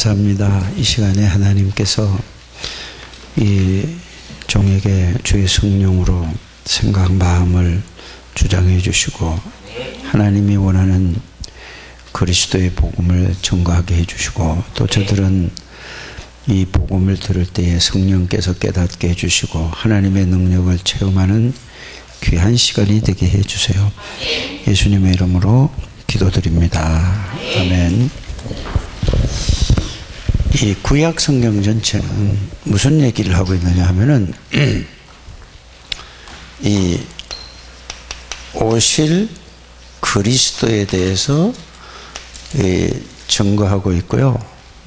감사합니다. 이 시간에 하나님께서 이 종에게 주의 성령으로 생각, 마음을 주장해 주시고 하나님이 원하는 그리스도의 복음을 전가하게 해 주시고 또 저들은 이 복음을 들을 때에 성령께서 깨닫게 해 주시고 하나님의 능력을 체험하는 귀한 시간이 되게 해 주세요. 예수님의 이름으로 기도드립니다. 아멘. 이 구약 성경 전체는 무슨 얘기를 하고 있느냐 하면은 이 오실 그리스도에 대해서 증거하고 있고요.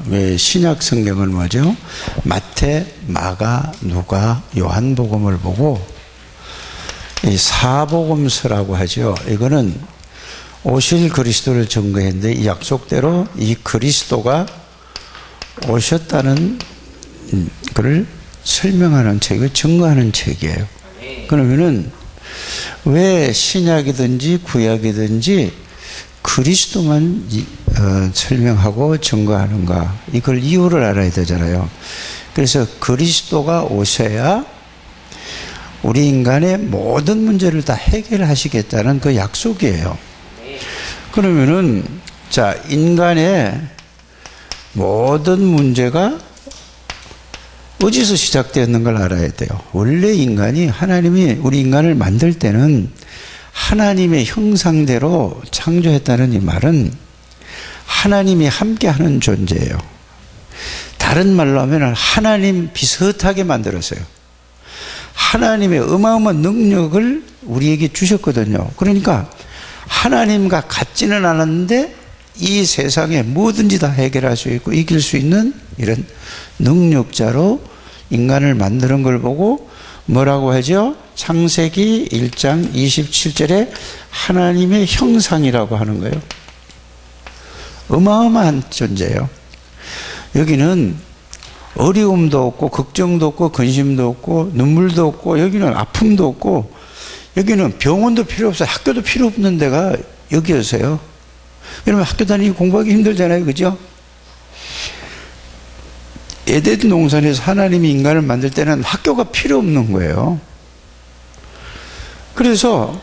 왜 신약 성경은 뭐죠? 마태, 마가, 누가, 요한복음을 보고 이 사복음서라고 하죠. 이거는 오실 그리스도를 증거했는데 이 약속대로 이 그리스도가 오셨다는 그를 설명하는 책이고 증거하는 책이에요. 그러면은 왜 신약이든지 구약이든지 그리스도만 설명하고 증거하는가, 이걸 이유를 알아야 되잖아요. 그래서 그리스도가 오셔야 우리 인간의 모든 문제를 다 해결하시겠다는 그 약속이에요. 그러면은 자, 인간의 모든 문제가 어디서 시작되었는 걸 알아야 돼요. 원래 인간이, 하나님이 우리 인간을 만들 때는 하나님의 형상대로 창조했다는 이 말은 하나님이 함께하는 존재예요. 다른 말로 하면 하나님 비슷하게 만들었어요. 하나님의 어마어마한 능력을 우리에게 주셨거든요. 그러니까 하나님과 같지는 않았는데 이 세상에 뭐든지 다 해결할 수 있고 이길 수 있는 이런 능력자로 인간을 만드는 걸 보고 뭐라고 하죠? 창세기 1장 27절에 하나님의 형상이라고 하는 거예요. 어마어마한 존재예요. 여기는 어려움도 없고 걱정도 없고 근심도 없고 눈물도 없고 여기는 아픔도 없고 여기는 병원도 필요 없어요. 학교도 필요 없는 데가 여기였어요. 여러분 학교 다니기 공부하기 힘들잖아요. 그죠? 에덴 동산에서 하나님이 인간을 만들 때는 학교가 필요 없는 거예요. 그래서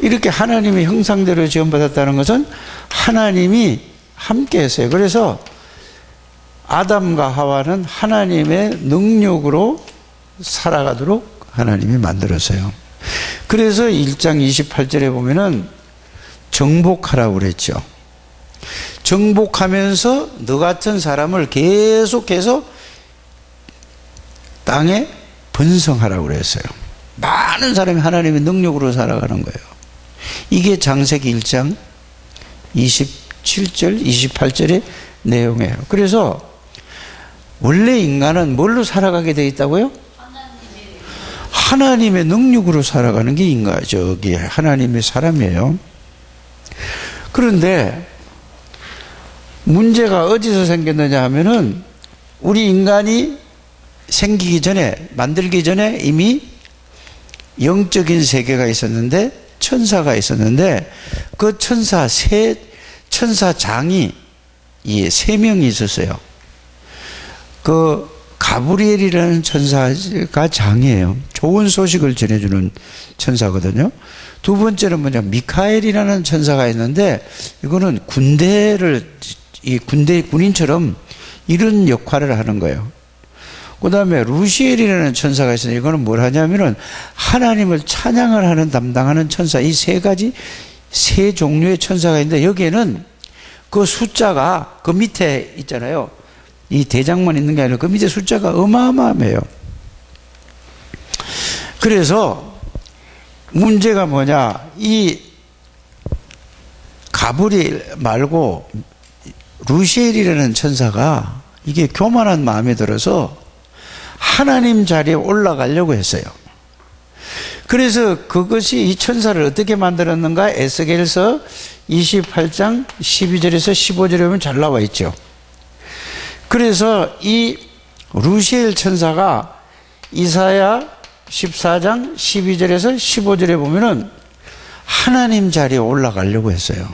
이렇게 하나님의 형상대로 지음받았다는 것은 하나님이 함께 했어요. 그래서 아담과 하와는 하나님의 능력으로 살아가도록 하나님이 만들었어요. 그래서 1장 28절에 보면은 정복하라고 그랬죠. 정복하면서 너 같은 사람을 계속해서 땅에 번성하라고 그랬어요. 많은 사람이 하나님의 능력으로 살아가는 거예요. 이게 창세기 1장 27절, 28절의 내용이에요. 그래서 원래 인간은 뭘로 살아가게 되어 있다고요? 하나님의 능력으로 살아가는 게 인간, 저기 하나님의 사람이에요. 그런데 문제가 어디서 생겼느냐 하면은 우리 인간이 생기기 전에, 만들기 전에 이미 영적인 세계가 있었는데 천사가 있었는데 그 천사장이 세 명이 있었어요. 그 가브리엘이라는 천사가 장이에요. 좋은 소식을 전해주는 천사거든요. 두 번째는 뭐냐, 미카엘이라는 천사가 있는데 이거는 군인처럼 이런 역할을 하는 거예요. 그 다음에 루시엘이라는 천사가 있어요. 이거는 뭘 하냐면은 하나님을 찬양을 하는, 담당하는 천사. 이 세 종류의 천사가 있는데 여기에는 그 숫자가 그 밑에 있잖아요. 이 대장만 있는 게 아니라 그 밑에 숫자가 어마어마해요. 그래서 문제가 뭐냐, 이 가브리엘 말고 루시엘이라는 천사가 이게 교만한 마음에 들어서 하나님 자리에 올라가려고 했어요. 그래서 그것이 이 천사를 어떻게 만들었는가, 에스겔서 28장 12절에서 15절에 보면 잘 나와 있죠. 그래서 이 루시엘 천사가 이사야 14장 12절에서 15절에 보면은 하나님 자리에 올라가려고 했어요.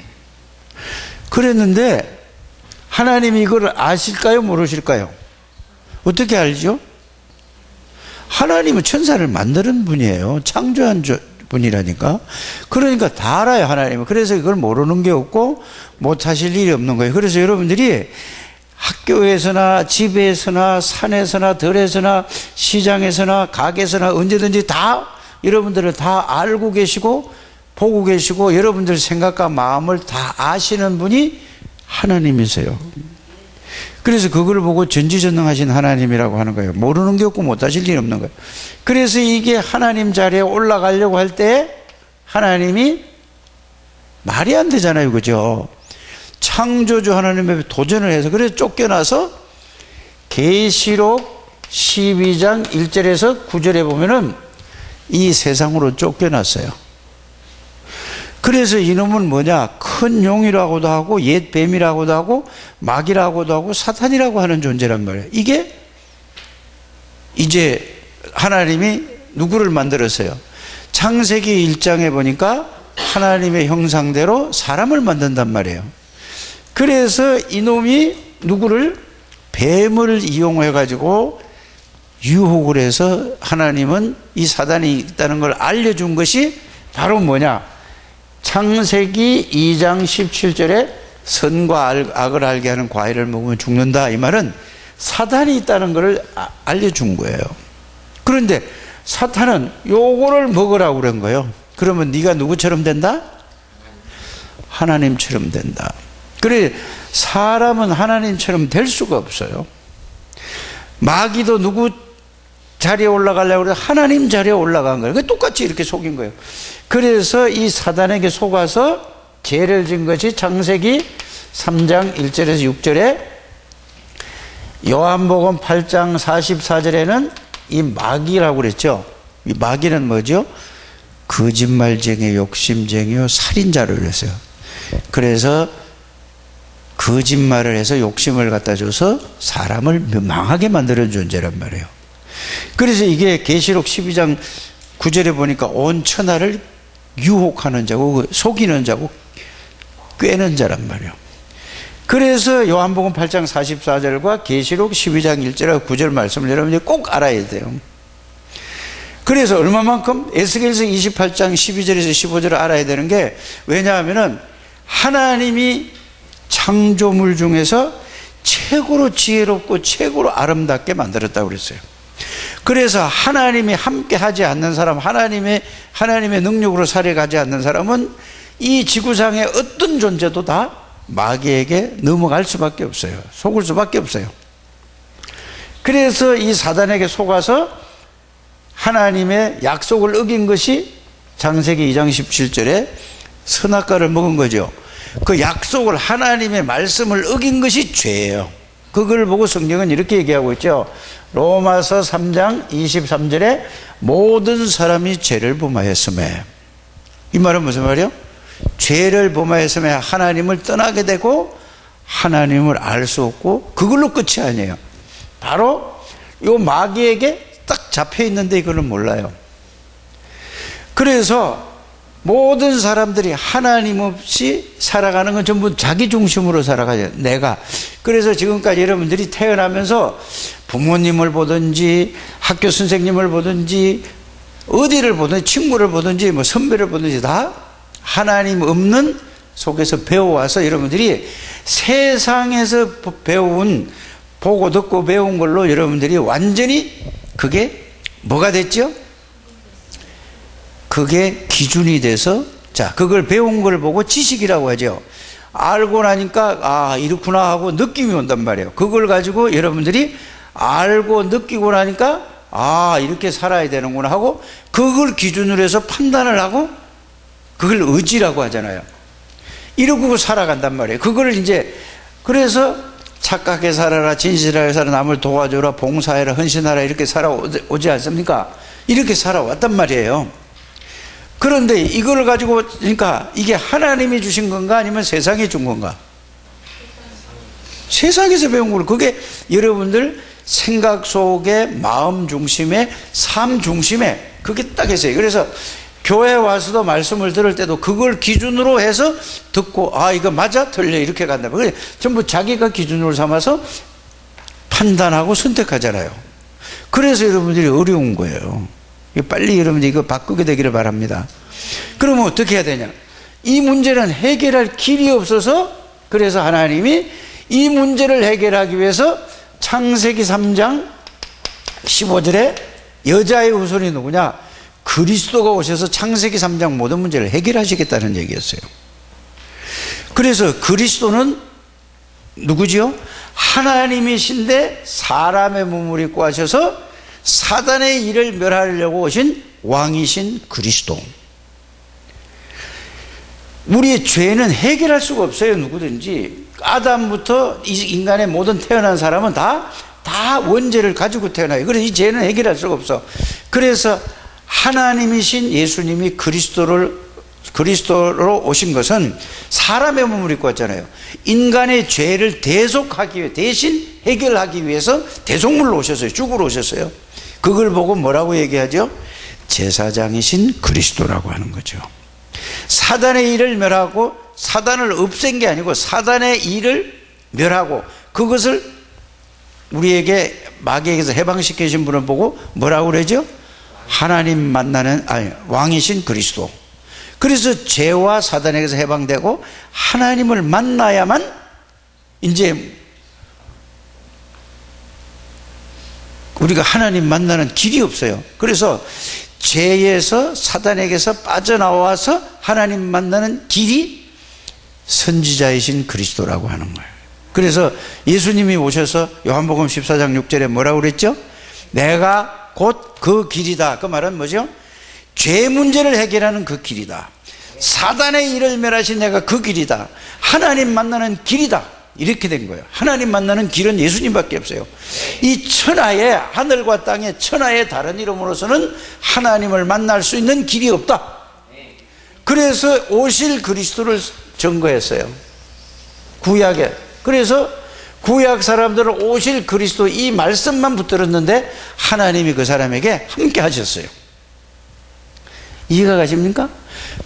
그랬는데 하나님이 이걸 아실까요? 모르실까요? 어떻게 알죠? 하나님은 천사를 만드는 분이에요. 창조한 분이라니까. 그러니까 다 알아요, 하나님은. 그래서 이걸 모르는 게 없고 못하실 일이 없는 거예요. 그래서 여러분들이 학교에서나 집에서나 산에서나 들에서나 시장에서나 가게에서나 언제든지 다 여러분들을 다 알고 계시고 보고 계시고 여러분들 생각과 마음을 다 아시는 분이 하나님이세요. 그래서 그걸 보고 전지전능하신 하나님이라고 하는 거예요. 모르는 게 없고 못하실 일이 없는 거예요. 그래서 이게 하나님 자리에 올라가려고 할 때 하나님이 말이 안 되잖아요, 그죠? 창조주 하나님의 도전을 해서 그래서 쫓겨나서 계시록 12장 1절에서 9절에 보면은 이 세상으로 쫓겨났어요. 그래서 이놈은 뭐냐? 큰 용이라고도 하고 옛 뱀이라고도 하고 마귀라고도 하고 사탄이라고 하는 존재란 말이에요. 이게 이제 하나님이 누구를 만들었어요? 창세기 1장에 보니까 하나님의 형상대로 사람을 만든단 말이에요. 그래서 이놈이 누구를? 뱀을 이용해 가지고 유혹을 해서 하나님은 이 사단이 있다는 걸 알려준 것이 바로 뭐냐? 창세기 2장 17절에 선과 악을 알게 하는 과일을 먹으면 죽는다, 이 말은 사탄이 있다는 것을 알려준 거예요. 그런데 사탄은 요거를 먹으라고 그런 거예요. 그러면 네가 누구처럼 된다? 하나님처럼 된다. 그래, 사람은 하나님처럼 될 수가 없어요. 마귀도 누구 자리에 올라가려고 해서 하나님 자리에 올라간 거예요. 똑같이 이렇게 속인 거예요. 그래서 이 사단에게 속아서 죄를 진 것이 창세기 3장 1절에서 6절에, 요한복음 8장 44절에는 이 마귀라고 그랬죠. 이 마귀는 뭐죠? 거짓말쟁이, 욕심쟁이요, 살인자를 그랬어요. 그래서 거짓말을 해서 욕심을 갖다 줘서 사람을 망하게 만드는 존재란 말이에요. 그래서 이게 계시록 12장 9절에 보니까 온 천하를 유혹하는 자고 속이는 자고 꿰는 자란 말이에요. 그래서 요한복음 8장 44절과 계시록 12장 1절과 9절 말씀을 여러분들이 꼭 알아야 돼요. 그래서 얼마만큼? 에스겔서 28장 12절에서 15절을 알아야 되는 게, 왜냐하면은 하나님이 창조물 중에서 최고로 지혜롭고 최고로 아름답게 만들었다고 그랬어요. 그래서 하나님이 함께 하지 않는 사람, 하나님의 능력으로 살아가지 않는 사람은 이 지구상의 어떤 존재도 다 마귀에게 넘어갈 수밖에 없어요. 속을 수밖에 없어요. 그래서 이 사단에게 속아서 하나님의 약속을 어긴 것이 창세기 2장 17절에 선악과를 먹은 거죠. 그 약속을, 하나님의 말씀을 어긴 것이 죄예요. 그걸 보고 성경은 이렇게 얘기하고 있죠. 로마서 3장 23절에 모든 사람이 죄를 범하였으매. 이 말은 무슨 말이에요? 죄를 범하였으매 하나님을 떠나게 되고 하나님을 알 수 없고, 그걸로 끝이 아니에요. 바로 요 마귀에게 딱 잡혀 있는데 이거는 몰라요. 그래서 모든 사람들이 하나님 없이 살아가는 건 전부 자기 중심으로 살아가죠. 내가. 그래서 지금까지 여러분들이 태어나면서 부모님을 보든지 학교 선생님을 보든지 어디를 보든지 친구를 보든지 뭐 선배를 보든지 다 하나님 없는 속에서 배워와서 여러분들이 세상에서 배운, 보고 듣고 배운 걸로 여러분들이 완전히 그게 뭐가 됐죠? 그게 기준이 돼서, 자, 그걸 배운 걸 보고 지식이라고 하죠. 알고 나니까 아, 이렇구나 하고 느낌이 온단 말이에요. 그걸 가지고 여러분들이 알고 느끼고 나니까 아, 이렇게 살아야 되는구나 하고 그걸 기준으로 해서 판단을 하고 그걸 의지라고 하잖아요. 이러고 살아간단 말이에요. 그걸 이제, 그래서 착하게 살아라, 진실하게 살아, 남을 도와줘라, 봉사해라, 헌신하라, 이렇게 살아오지 않습니까? 이렇게 살아왔단 말이에요. 그런데 이걸 가지고, 그러니까 이게 하나님이 주신 건가 아니면 세상이 준 건가? 세상에서 배운 걸, 그게 여러분들 생각 속에, 마음 중심에, 삶 중심에 그게 딱 있어요. 그래서 교회 와서도 말씀을 들을 때도 그걸 기준으로 해서 듣고 아 이거 맞아 틀려 이렇게 간다. 전부 자기가 기준으로 삼아서 판단하고 선택하잖아요. 그래서 여러분들이 어려운 거예요. 빨리 여러분들이 이거 바꾸게 되기를 바랍니다. 그러면 어떻게 해야 되냐? 이 문제는 해결할 길이 없어서 그래서 하나님이 이 문제를 해결하기 위해서 창세기 3장 15절에 여자의 후손이 누구냐? 그리스도가 오셔서 창세기 3장 모든 문제를 해결하시겠다는 얘기였어요. 그래서 그리스도는 누구지요? 하나님이신데 사람의 몸을 입고 하셔서 사단의 일을 멸하려고 오신 왕이신 그리스도. 우리의 죄는 해결할 수가 없어요. 누구든지 아담부터 이 인간의 모든 태어난 사람은 다 원죄를 가지고 태어나요. 그래서 이 죄는 해결할 수가 없어. 그래서 하나님이신 예수님이 그리스도로 오신 것은 사람의 몸을 입고 왔잖아요. 인간의 죄를 대속하기 위해, 대신 해결하기 위해서 대속물로 오셨어요. 죽으러 오셨어요. 그걸 보고 뭐라고 얘기하죠? 제사장이신 그리스도라고 하는 거죠. 사단의 일을 멸하고, 사단을 없앤 게 아니고 사단의 일을 멸하고, 그것을 우리에게 마귀에게서 해방시키신 분을 보고 뭐라고 그러죠? 하나님 만나는, 왕이신 그리스도. 그래서 죄와 사단에게서 해방되고 하나님을 만나야만 이제 우리가 하나님 만나는 길이 없어요. 그래서 죄에서 사단에게서 빠져나와서 하나님 만나는 길이 선지자이신 그리스도라고 하는 거예요. 그래서 예수님이 오셔서 요한복음 14장 6절에 뭐라고 그랬죠? 내가 곧 그 길이다. 그 말은 뭐죠? 죄 문제를 해결하는 그 길이다. 사단의 일을 멸하신 내가 그 길이다. 하나님 만나는 길이다. 이렇게 된 거예요. 하나님 만나는 길은 예수님밖에 없어요. 이 천하에, 하늘과 땅의 천하의 다른 이름으로서는 하나님을 만날 수 있는 길이 없다. 그래서 오실 그리스도를 증거했어요. 구약에. 그래서 구약 사람들은 오실 그리스도 이 말씀만 붙들었는데 하나님이 그 사람에게 함께 하셨어요. 이해가 가십니까?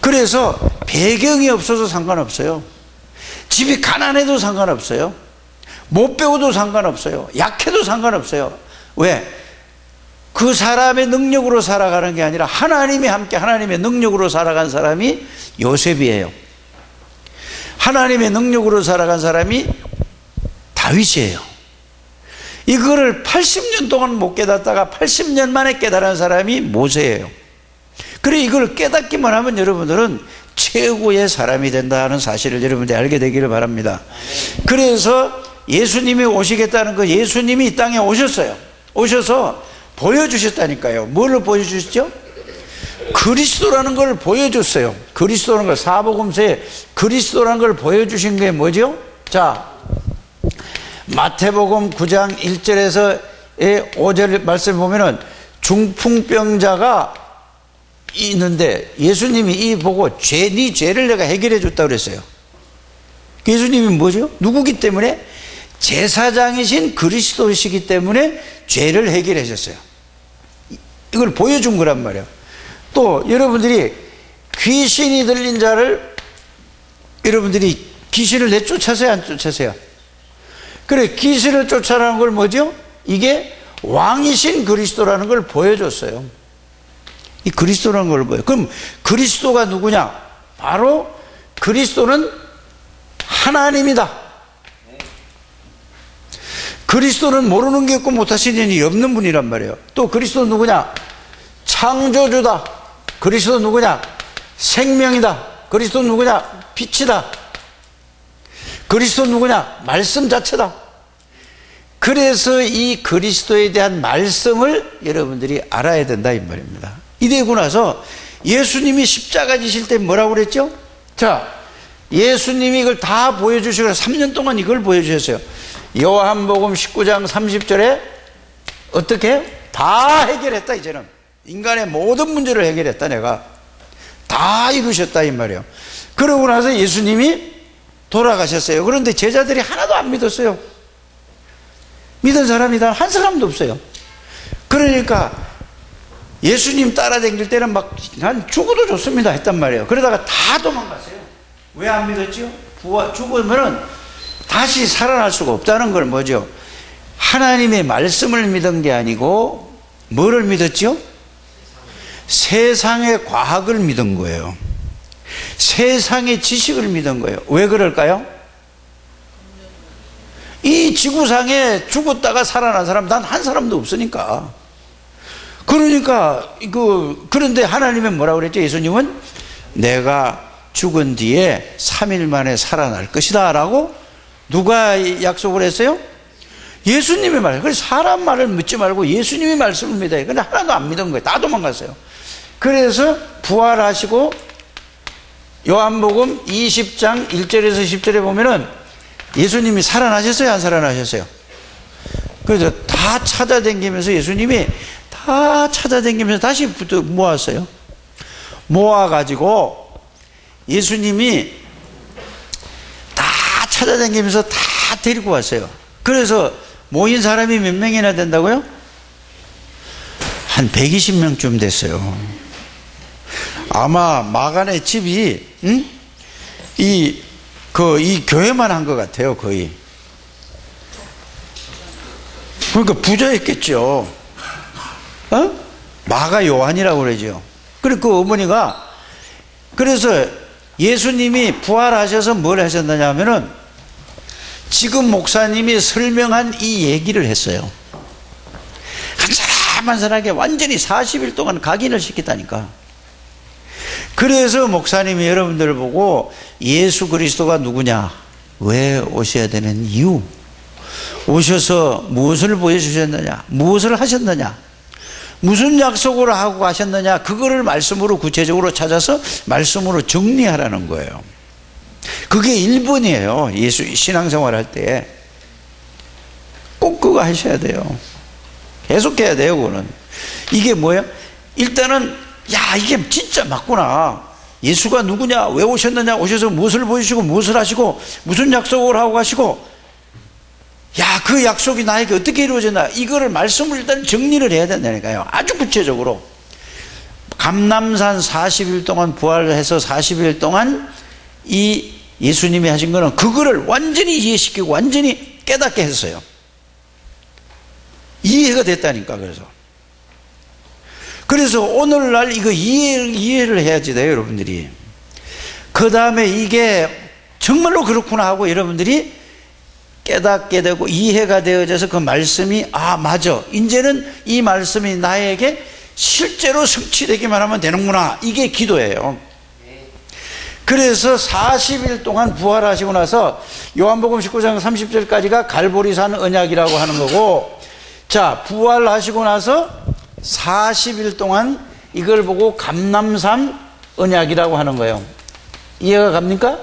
그래서 배경이 없어도 상관없어요. 집이 가난해도 상관없어요. 못 배워도 상관없어요. 약해도 상관없어요. 왜? 그 사람의 능력으로 살아가는 게 아니라 하나님이 함께 하나님의 능력으로 살아간 사람이 요셉이에요. 하나님의 능력으로 살아간 사람이 다윗이에요. 이거를 80년 동안 못 깨닫다가 80년 만에 깨달은 사람이 모세예요. 그래 이걸 깨닫기만 하면 여러분들은 최고의 사람이 된다는 사실을 여러분들이 알게 되기를 바랍니다. 그래서 예수님이 오시겠다는 거, 예수님이 이 땅에 오셨어요. 오셔서 보여주셨다니까요. 뭘 보여주셨죠? 그리스도라는 걸 보여줬어요. 그리스도라는 걸, 사복음서에 그리스도라는 걸 보여주신 게 뭐죠? 자, 마태복음 9장 1절에서 5절 말씀 보면은 중풍병자가 있는데 예수님이 이 보고 네 죄를 내가 해결해 줬다고 그랬어요. 예수님이 뭐죠? 누구기 때문에? 제사장이신 그리스도시기 때문에 죄를 해결해 줬어요. 이걸 보여준 거란 말이에요. 또 여러분들이 귀신이 들린 자를 여러분들이 귀신을 내쫓아서요, 안 쫓아서요? 그래, 귀신을 쫓아내는 걸 뭐죠? 이게 왕이신 그리스도라는 걸 보여줬어요. 이 그리스도라는 걸 보여요. 그럼 그리스도가 누구냐? 바로 그리스도는 하나님이다. 그리스도는 모르는 게 없고 못하시는 일이 없는 분이란 말이에요. 또 그리스도는 누구냐? 창조주다. 그리스도는 누구냐? 생명이다. 그리스도는 누구냐? 빛이다. 그리스도는 누구냐? 말씀 자체다. 그래서 이 그리스도에 대한 말씀을 여러분들이 알아야 된다 이 말입니다. 이되고 나서 예수님이 십자가 지실 때 뭐라고 그랬죠? 자, 예수님이 이걸 다 보여주시고 3년 동안 이걸 보여주셨어요. 요한복음 19장 30절에 어떻게? 다 해결했다. 이제는 인간의 모든 문제를 해결했다. 내가 다 이루셨다 이 말이에요. 그러고 나서 예수님이 돌아가셨어요. 그런데 제자들이 하나도 안 믿었어요. 믿은 사람이 단 한 사람도 없어요. 그러니까 예수님 따라다닐 때는 막 난 죽어도 좋습니다 했단 말이에요. 그러다가 다 도망갔어요. 왜 안 믿었죠? 죽으면은 다시 살아날 수가 없다는 걸 뭐죠? 하나님의 말씀을 믿은 게 아니고 뭐를 믿었죠? 세상의 과학을 믿은 거예요. 세상의 지식을 믿은 거예요. 왜 그럴까요? 이 지구상에 죽었다가 살아난 사람 단 한 사람도 없으니까. 그러니까 그런데 하나님은 뭐라고 그랬죠? 예수님은 내가 죽은 뒤에 3일 만에 살아날 것이다 라고 누가 약속을 했어요? 예수님의 말. 그래서 사람 말을 믿지 말고 예수님의 말씀을 믿어요. 근데 하나도 안 믿은 거예요. 다 도망갔어요. 그래서 부활하시고 요한복음 20장 1절에서 10절에 보면은 예수님이 살아나셨어요? 안 살아나셨어요? 그래서 다 찾아다니면서 예수님이 다 찾아다니면서 다시 모았어요. 모아가지고 예수님이 다 찾아다니면서 다 데리고 왔어요. 그래서 모인 사람이 몇 명이나 된다고요? 한 120명쯤 됐어요. 아마 마간의 집이 이 교회만 한 것 같아요. 거의. 그러니까 부자였겠죠. 마가 요한이라고 그러죠. 그리고 그 어머니가 그래서 예수님이 부활하셔서 뭘 하셨느냐 하면은 지금 목사님이 설명한 이 얘기를 했어요. 한 사람 한 사람에게 완전히 40일 동안 각인을 시켰다니까. 그래서 목사님이 여러분들을 보고 예수 그리스도가 누구냐, 왜 오셔야 되는 이유, 오셔서 무엇을 보여주셨느냐, 무엇을 하셨느냐, 무슨 약속을 하고 가셨느냐, 그거를 말씀으로 구체적으로 찾아서 말씀으로 정리하라는 거예요. 그게 1번이에요. 예수 신앙생활 할 때 꼭 그거 하셔야 돼요. 계속해야 돼요. 그거는. 이게 뭐예요? 일단은 야, 이게 진짜 맞구나. 예수가 누구냐, 왜 오셨느냐, 오셔서 무엇을 보여주시고 무엇을 하시고 무슨 약속을 하고 가시고, 야, 그 약속이 나에게 어떻게 이루어졌나, 이거를 말씀을 일단 정리를 해야 된다니까요. 아주 구체적으로. 감람산 40일 동안 부활해서 40일 동안 이 예수님이 하신 거는 그거를 완전히 이해시키고 완전히 깨닫게 했어요. 이해가 됐다니까. 그래서 오늘날 이거 이해를 해야지 돼요, 여러분들이. 그 다음에 이게 정말로 그렇구나 하고 여러분들이 깨닫게 되고 이해가 되어져서 그 말씀이 맞아, 이제는 이 말씀이 나에게 실제로 성취되기만 하면 되는구나, 이게 기도예요. 그래서 40일 동안 부활하시고 나서 요한복음 19장 30절까지가 갈보리산 언약이라고 하는 거고, 자, 부활하시고 나서 40일 동안 이걸 보고 감람산 언약이라고 하는 거예요. 이해가 갑니까?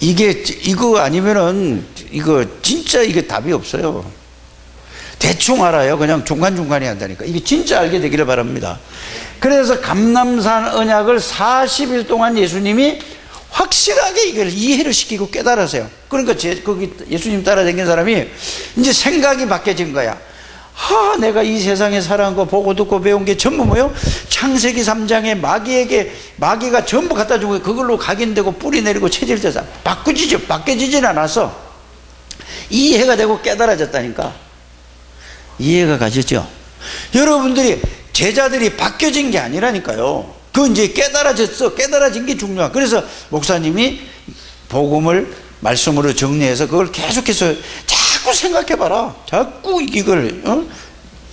이거 아니면은 진짜 이게 답이 없어요. 대충 알아요. 그냥 중간중간에 한다니까. 이게 진짜 알게 되기를 바랍니다. 그래서 감람산 언약을 40일 동안 예수님이 확실하게 이걸 이해를 시키고 깨달으세요. 그러니까 거기 예수님 따라다니는 사람이 이제 생각이 바뀌어진 거야. 내가 이 세상에 살아온 거 보고 듣고 배운 게 전부 뭐요? 창세기 3장에 마귀가 전부 갖다 주고 그걸로 각인되고 뿌리 내리고 체질돼서 바뀌어지진 않았어. 이해가 되고 깨달아졌다니까. 이해가 가셨죠? 여러분들이 제자들이 바뀌어진 게 아니라니까요. 그건 이제 깨달아진 게 중요한. 그래서 목사님이 복음을 말씀으로 정리해서 그걸 계속해서 자꾸 생각해봐라. 자꾸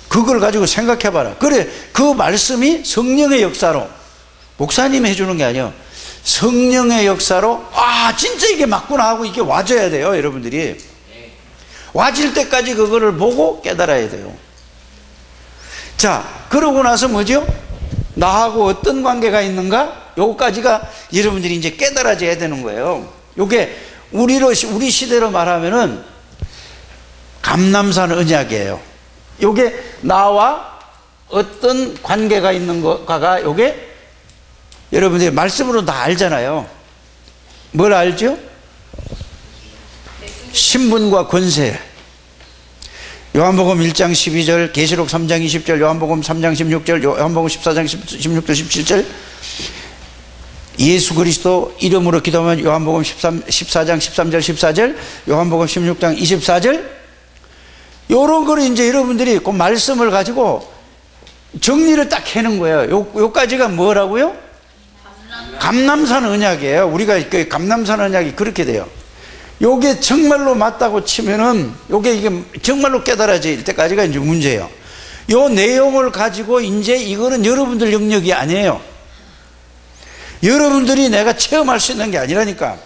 그걸 가지고 생각해봐라. 그래, 그 말씀이 성령의 역사로, 목사님이 해주는 게 아니에요. 성령의 역사로 진짜 이게 맞구나 하고 이게 와줘야 돼요. 여러분들이 와질 때까지 그거를 보고 깨달아야 돼요. 자, 그러고 나서 뭐죠? 나하고 어떤 관계가 있는가? 요거까지가 여러분들이 이제 깨달아져야 되는 거예요. 요게 우리 시대로 말하면은 감람산 언약이에요. 요게 나와 어떤 관계가 있는 거가 요게 여러분들이 말씀으로 다 알잖아요. 뭘 알죠? 신분과 권세. 요한복음 1장 12절, 계시록 3장 20절, 요한복음 3장 16절, 요한복음 14장 16절 17절, 예수 그리스도 이름으로 기도하면 요한복음 14장 13절 14절, 요한복음 16장 24절, 요런 거를 이제 여러분들이 그 말씀을 가지고 정리를 딱 해놓은 거예요. 요까지가 뭐라고요? 감람산 언약이에요. 우리가 그 감람산 언약이 그렇게 돼요. 요게 정말로 맞다고 치면은 이게 정말로 깨달아질 때까지가 이제 문제예요. 요 내용을 가지고 이제 이거는 여러분들 영역이 아니에요. 여러분들이 내가 체험할 수 있는 게 아니라니까.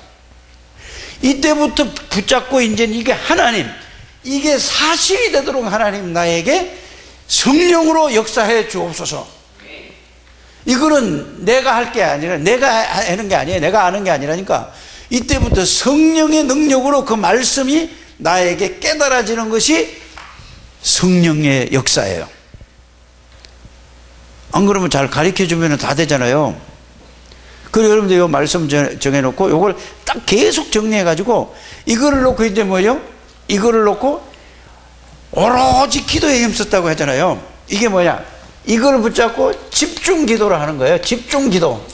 이때부터 붙잡고 이제 이게 하나님, 이게 사실이 되도록 하나님 나에게 성령으로 역사해 주옵소서. 이거는 내가 할 게 아니라, 내가 하는 게 아니에요. 내가 아는 게 아니라니까. 이때부터 성령의 능력으로 그 말씀이 나에게 깨달아지는 것이 성령의 역사예요. 안 그러면 잘 가르쳐 주면 다 되잖아요. 그래서 여러분들 이 말씀 정해놓고 이걸 딱 계속 정리해가지고 이거를 놓고 이제 뭐죠? 이거를 놓고 오로지 기도에 힘썼다고 하잖아요. 이게 뭐냐? 이걸 붙잡고 집중 기도를 하는 거예요. 집중 기도.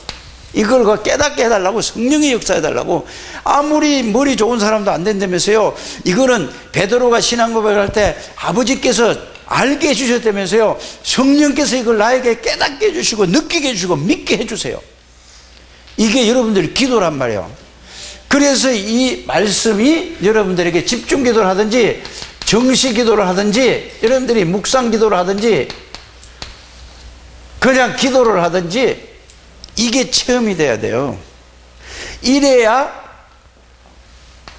이걸 깨닫게 해달라고, 성령의 역사해달라고. 아무리 머리 좋은 사람도 안 된다면서요. 이거는 베드로가 신앙고백을 할 때 아버지께서 알게 해주셨다면서요. 성령께서 이걸 나에게 깨닫게 해주시고 느끼게 해주시고 믿게 해주세요. 이게 여러분들의 기도란 말이에요. 그래서 이 말씀이 여러분들에게 집중 기도를 하든지 정시 기도를 하든지 여러분들이 묵상 기도를 하든지 그냥 기도를 하든지 이게 체험이 돼야 돼요. 이래야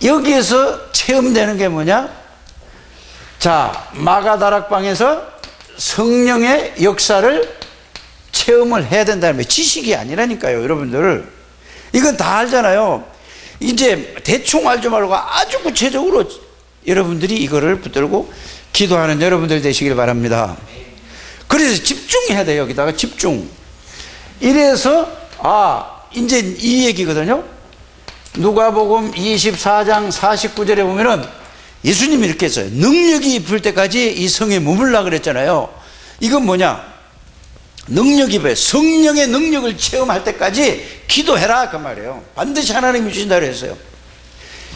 여기에서 체험되는 게 뭐냐? 자, 마가다락방에서 성령의 역사를 체험을 해야 된다는 게 지식이 아니라니까요. 여러분들 이건 다 알잖아요. 이제 대충 알지 말고 아주 구체적으로 여러분들이 이거를 붙들고 기도하는 여러분들 되시길 바랍니다. 그래서 집중해야 돼요. 여기다가 집중. 이래서 이제 이 얘기거든요. 누가복음 24장 49절에 보면은 예수님이 이렇게 했어요. 능력이 입을 때까지 이 성에 머물라 그랬잖아요. 이건 뭐냐? 능력이 입어요. 성령의 능력을 체험할 때까지 기도해라 그 말이에요. 반드시 하나님이 주신다고 했어요.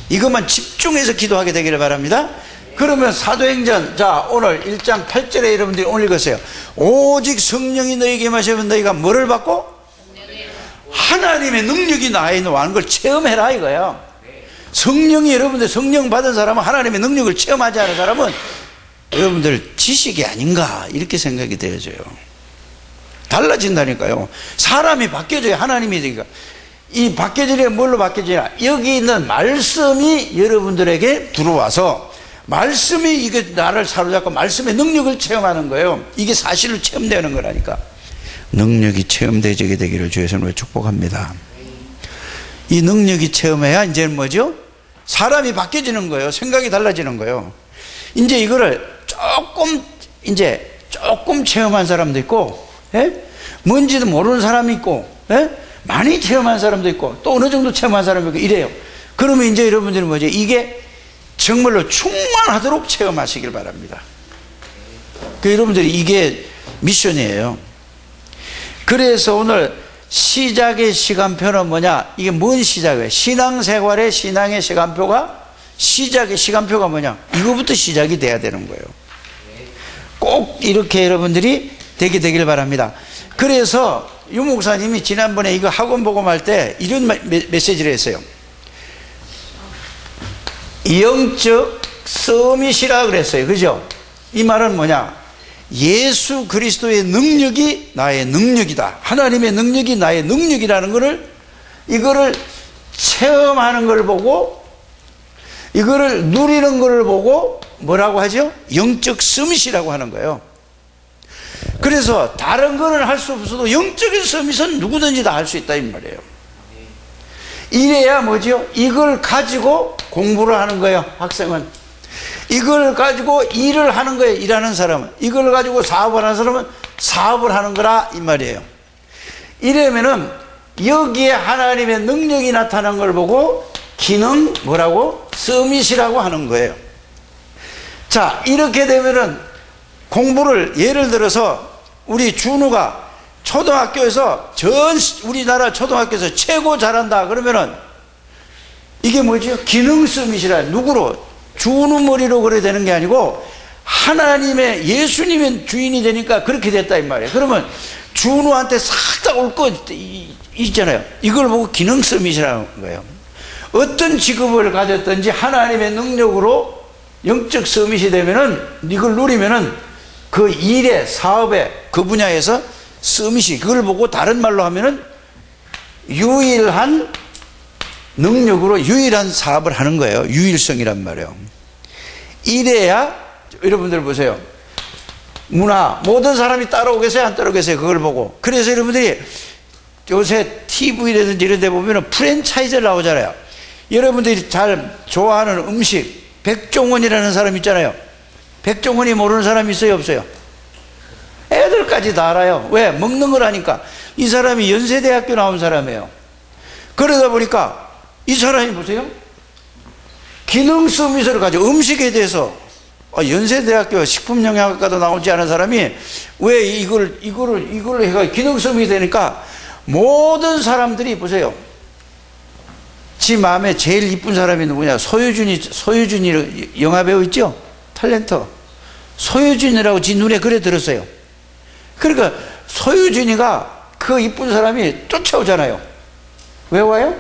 이것만 집중해서 기도하게 되기를 바랍니다. 그러면 사도행전, 자, 오늘 1장 8절에 여러분들이 오늘 읽었어요. 오직 성령이 너희에게 임하시면 너희가 뭐를 받고? 하나님의 능력이 나에 있는 걸 체험해라 이거야. 성령이, 여러분들 성령 받은 사람은, 하나님의 능력을 체험하지 않은 사람은 여러분들 지식이 아닌가 이렇게 생각이 되어져요. 달라진다니까요. 사람이 바뀌어져야 하나님이 되니까. 이 바뀌어지려 뭘로 바뀌어지냐? 여기 있는 말씀이 여러분들에게 들어와서 말씀이 이게 나를 사로잡고 말씀의 능력을 체험하는 거예요. 이게 사실로 체험되는 거라니까. 능력이 체험되게 되기를 주의 이름으로 축복합니다. 이 능력이 체험해야 이제는 뭐죠? 사람이 바뀌어지는 거예요. 생각이 달라지는 거예요. 이제 이거를 조금 체험한 사람도 있고, 뭔지도 모르는 사람이 있고, 많이 체험한 사람도 있고, 또 어느 정도 체험한 사람이 있고, 이래요. 그러면 이제 여러분들은 뭐죠? 이게 정말로 충만하도록 체험하시길 바랍니다. 여러분들이 이게 미션이에요. 그래서 오늘 시작의 시간표는 뭐냐? 이게 뭔 시작이에요? 신앙생활의 신앙의 시간표가, 시작의 시간표가 뭐냐? 이거부터 시작이 돼야 되는 거예요. 꼭 이렇게 여러분들이 되길 바랍니다. 그래서 유 목사님이 지난번에 이거 학원 복음할 때 이런 메시지를 했어요. 영적 서밋이라 그랬어요. 그죠? 이 말은 뭐냐? 예수 그리스도의 능력이 나의 능력이다. 하나님의 능력이 나의 능력이라는 것을, 이거를 체험하는 걸 보고, 이거를 누리는 걸 보고 뭐라고 하죠? 영적 서밋이라고 하는 거예요. 그래서 다른 거는 할 수 없어도 영적인 서밋은 누구든지 다 할 수 있다 이 말이에요. 이래야 뭐죠? 이걸 가지고 공부를 하는 거예요. 학생은 이걸 가지고 일을 하는 거예요. 일하는 사람은 이걸 가지고 사업을 하는 사람은 사업을 하는 거라 이 말이에요. 이러면은 여기에 하나님의 능력이 나타난 걸 보고 기능 뭐라고? 서밋이라고 하는 거예요. 자, 이렇게 되면은 공부를, 예를 들어서 우리 준우가 초등학교에서 우리나라 초등학교에서 최고 잘한다 그러면은 이게 뭐죠? 기능 서밋이라. 누구로? 준우 머리로 그래 되는 게 아니고 하나님의, 예수님의 주인이 되니까 그렇게 됐다 이 말이에요. 그러면 준우한테 싹 다 올 거 있잖아요. 이걸 보고 기능 서밋이라는 거예요. 어떤 직업을 가졌든지 하나님의 능력으로 영적 서밋이 되면은, 이걸 누리면은 그 일에, 사업에, 그 분야에서 서밋이, 그걸 보고 다른 말로 하면은 유일한 능력으로 유일한 사업을 하는 거예요. 유일성이란 말이에요. 이래야, 여러분들 보세요. 문화, 모든 사람이 따라오겠어요? 안 따라오겠어요? 그걸 보고. 그래서 여러분들이 요새 TV라든지 이런 데 보면은 프랜차이즈를 나오잖아요. 여러분들이 잘 좋아하는 음식, 백종원이라는 사람 있잖아요. 백종원이 모르는 사람 있어요? 없어요? 애들까지 다 알아요. 왜? 먹는 걸 하니까. 이 사람이 연세대학교 나온 사람이에요. 그러다 보니까 이 사람이 보세요. 기능 서밋을 가지고 음식에 대해서, 연세대학교 식품영양학과도 나오지 않은 사람이 왜 이걸 해가 기능 서밋이 되니까 모든 사람들이 보세요. 지 마음에 제일 이쁜 사람이 누구냐? 소유준이 영화배우 있죠? 탤런트. 소유준이라고 지 눈에 그래 들었어요. 그러니까 소유준이가 그 이쁜 사람이 쫓아오잖아요. 왜 와요?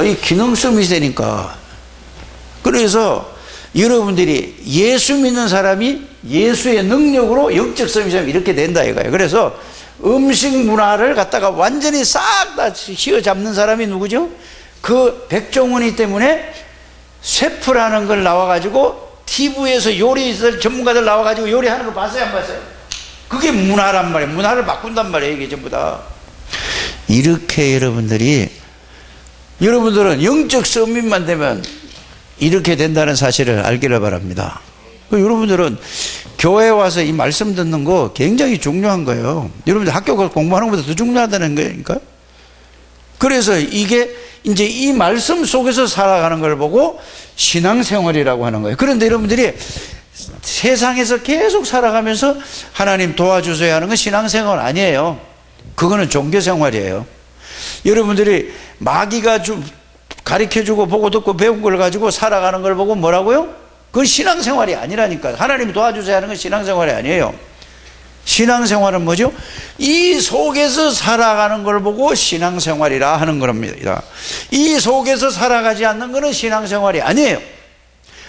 이 기능 서밋이 되니까. 그래서 여러분들이 예수 믿는 사람이 예수의 능력으로 영적 서밋이 이렇게 된다 이거예요. 그래서 음식 문화를 갖다가 완전히 싹 다 휘어잡는 사람이 누구죠? 그 백종원이 때문에 셰프라는 걸 나와가지고 TV에서 요리들 전문가들 나와가지고 요리하는 거 봤어요? 안 봤어요? 그게 문화란 말이에요. 문화를 바꾼단 말이에요. 이게 전부 다. 이렇게 여러분들은 영적 서밋만 되면 이렇게 된다는 사실을 알기를 바랍니다. 여러분들은 교회에 와서 이 말씀 듣는 거 굉장히 중요한 거예요. 여러분들 학교 가서 공부하는 것보다 더 중요하다는 거니까. 그래서 이게 이제 이 말씀 속에서 살아가는 걸 보고 신앙생활이라고 하는 거예요. 그런데 여러분들이 세상에서 계속 살아가면서 하나님 도와주셔야 하는 건 신앙생활 아니에요. 그거는 종교생활이에요. 여러분들이 마귀가 가르쳐주고 보고 듣고 배운 걸 가지고 살아가는 걸 보고 뭐라고요? 그건 신앙생활이 아니라니까. 하나님 도와주셔야 하는 건 신앙생활이 아니에요. 신앙생활은 뭐죠? 이 속에서 살아가는 걸 보고 신앙생활이라 하는 겁니다. 이 속에서 살아가지 않는 것은 신앙생활이 아니에요.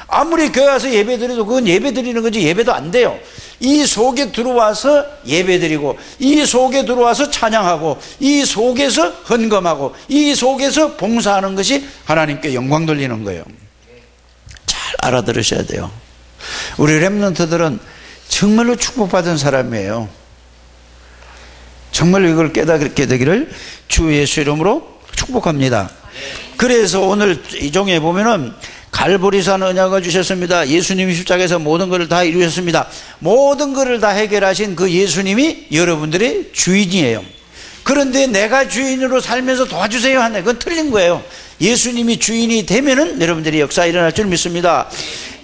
아무리 교회 와서 예배 드려도 그건 예배 드리는 거지 예배도 안 돼요. 이 속에 들어와서 예배 드리고, 이 속에 들어와서 찬양하고, 이 속에서 헌금하고, 이 속에서 봉사하는 것이 하나님께 영광 돌리는 거예요. 잘 알아들으셔야 돼요. 우리 렘넌트들은 정말로 축복받은 사람이에요. 정말로 이걸 깨닫게 되기를 주 예수 이름으로 축복합니다. 그래서 오늘 이 종에 보면은 갈보리산 언약을 주셨습니다. 예수님이 십자가에서 모든 것을 다 이루셨습니다. 모든 것을 다 해결하신 그 예수님이 여러분들의 주인이에요. 그런데 내가 주인으로 살면서 도와주세요 하네. 그건 틀린 거예요. 예수님이 주인이 되면은 여러분들이 역사 일어날 줄 믿습니다.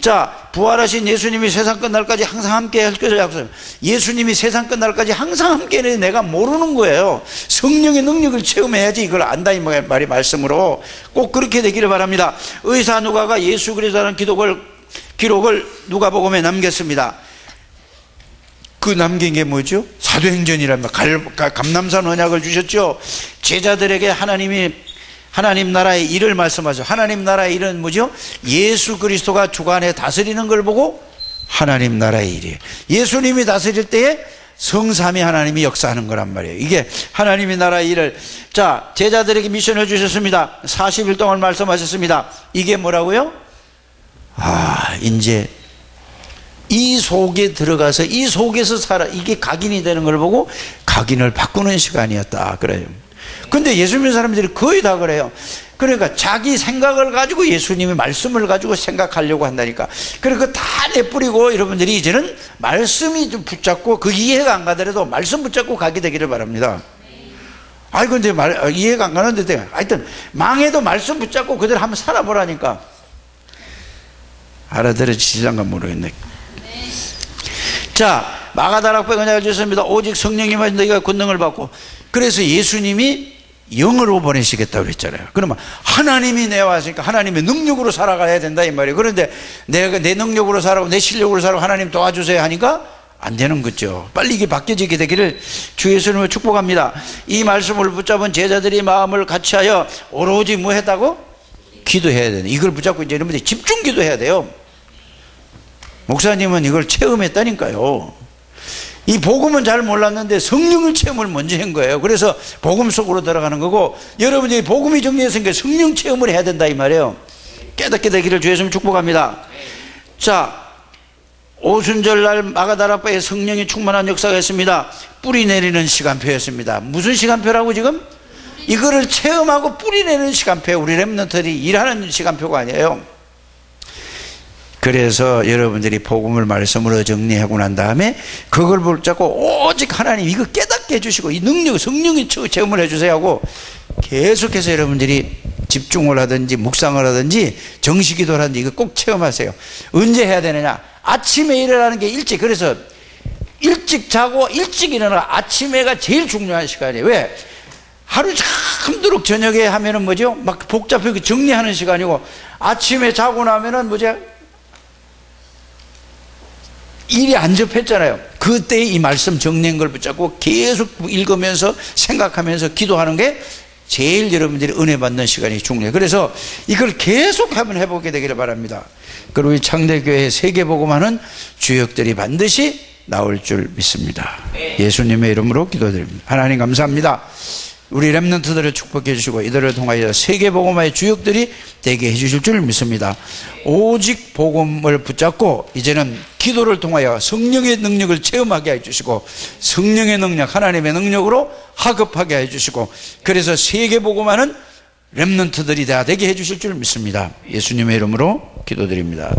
자, 부활하신 예수님이 세상 끝날까지 항상 함께 할 것을 약속합니다. 예수님이 세상 끝날까지 항상 함께 해야 내가 모르는 거예요. 성령의 능력을 체험해야지 이걸 안다 이 말이 말씀으로 꼭 그렇게 되기를 바랍니다. 의사 누가가 예수 그리스도라는 기록을 누가복음에 남겼습니다. 그 남긴 게 뭐죠? 사도행전이란 감람산 언약을 주셨죠. 제자들에게 하나님 나라의 일을 말씀하죠. 하나님 나라의 일은 뭐죠? 예수 그리스도가 주관해 다스리는 걸 보고 하나님 나라의 일이에요. 예수님이 다스릴 때에 성삼위 하나님이 역사하는 거란 말이에요. 이게 하나님의 나라의 일을, 자, 제자들에게 미션을 주셨습니다. 40일 동안 말씀하셨습니다. 이게 뭐라고요? 이제 이 속에 들어가서 이 속에서 이게 각인이 되는 걸 보고 각인을 바꾸는 시간이었다 그래요. 근데 예수 믿는 사람들이 거의 다 그래요. 그러니까 자기 생각을 가지고 예수님의 말씀을 가지고 생각하려고 한다니까. 그러니까 다 내뿌리고 여러분들이 이제는 말씀이 좀 붙잡고 그 이해가 안 가더라도 말씀 붙잡고 가게 되기를 바랍니다. 근데 이해가 안 가는데 하여튼 망해도 말씀 붙잡고 그대로 한번 살아보라니까. 알아들어지실란가 모르겠네. 자, 마가다락방에 언약을 주셨습니다. 오직 성령이 임하신 너희가 권능을 받고. 그래서 예수님이 영으로 보내시겠다고 그랬잖아요. 그러면 하나님이 내왔으니까 하나님의 능력으로 살아가야 된다 이 말이에요. 그런데 내가 내 능력으로 살아고 내 실력으로 살아고 하나님 도와주세요 하니까 안 되는 거죠. 빨리 이게 바뀌어지게 되기를 주 예수님을 축복합니다. 이 말씀을 붙잡은 제자들이 마음을 같이하여 오로지 뭐 했다고? 기도해야 되는. 이걸 붙잡고 이제 여러분들이 집중 기도해야 돼요. 목사님은 이걸 체험했다니까요. 이 복음은 잘 몰랐는데 성령을 체험을 먼저 한 거예요. 그래서 복음 속으로 들어가는 거고, 여러분이 복음이 정리했으니까 성령 체험을 해야 된다 이 말이에요. 깨닫게 되기를 주 예수님 축복합니다. 자, 오순절날 마가다락방에 성령이 충만한 역사가 있습니다. 뿌리 내리는 시간표였습니다. 무슨 시간표라고 지금? 이거를 체험하고 뿌리 내리는 시간표예요. 우리 렘넌트들이 일하는 시간표가 아니에요. 그래서 여러분들이 복음을 말씀으로 정리하고 난 다음에 그걸 붙잡고 오직 하나님 이거 깨닫게 해주시고 이 능력 성령이 체험을 해주세요 하고 계속해서 여러분들이 집중을 하든지 묵상을 하든지 정식기도를 하든지 이거 꼭 체험하세요. 언제 해야 되느냐? 아침에 일어나는 게 일찍. 그래서 일찍 자고 일찍 일어나. 아침에가 제일 중요한 시간이에요. 왜? 하루 잠들ок 저녁에 하면은 뭐죠? 막 복잡하게 정리하는 시간이고, 아침에 자고 나면은 뭐죠? 일이 안 접했잖아요. 그때 이 말씀 정리한 걸 붙잡고 계속 읽으면서 생각하면서 기도하는 게 제일 여러분들이 은혜 받는 시간이 중요해요. 그래서 이걸 계속 한번 해보게 되기를 바랍니다. 그리고 이 창대교회 세계복음하는 주역들이 반드시 나올 줄 믿습니다. 예수님의 이름으로 기도드립니다. 하나님 감사합니다. 우리 렘넌트들을 축복해 주시고 이들을 통하여 세계복음화의 주역들이 되게 해주실 줄 믿습니다. 오직 복음을 붙잡고 이제는 기도를 통하여 성령의 능력을 체험하게 해주시고, 성령의 능력, 하나님의 능력으로 하급하게 해주시고, 그래서 세계복음화는 렘넌트들이 다 되게 해주실 줄 믿습니다. 예수님의 이름으로 기도드립니다.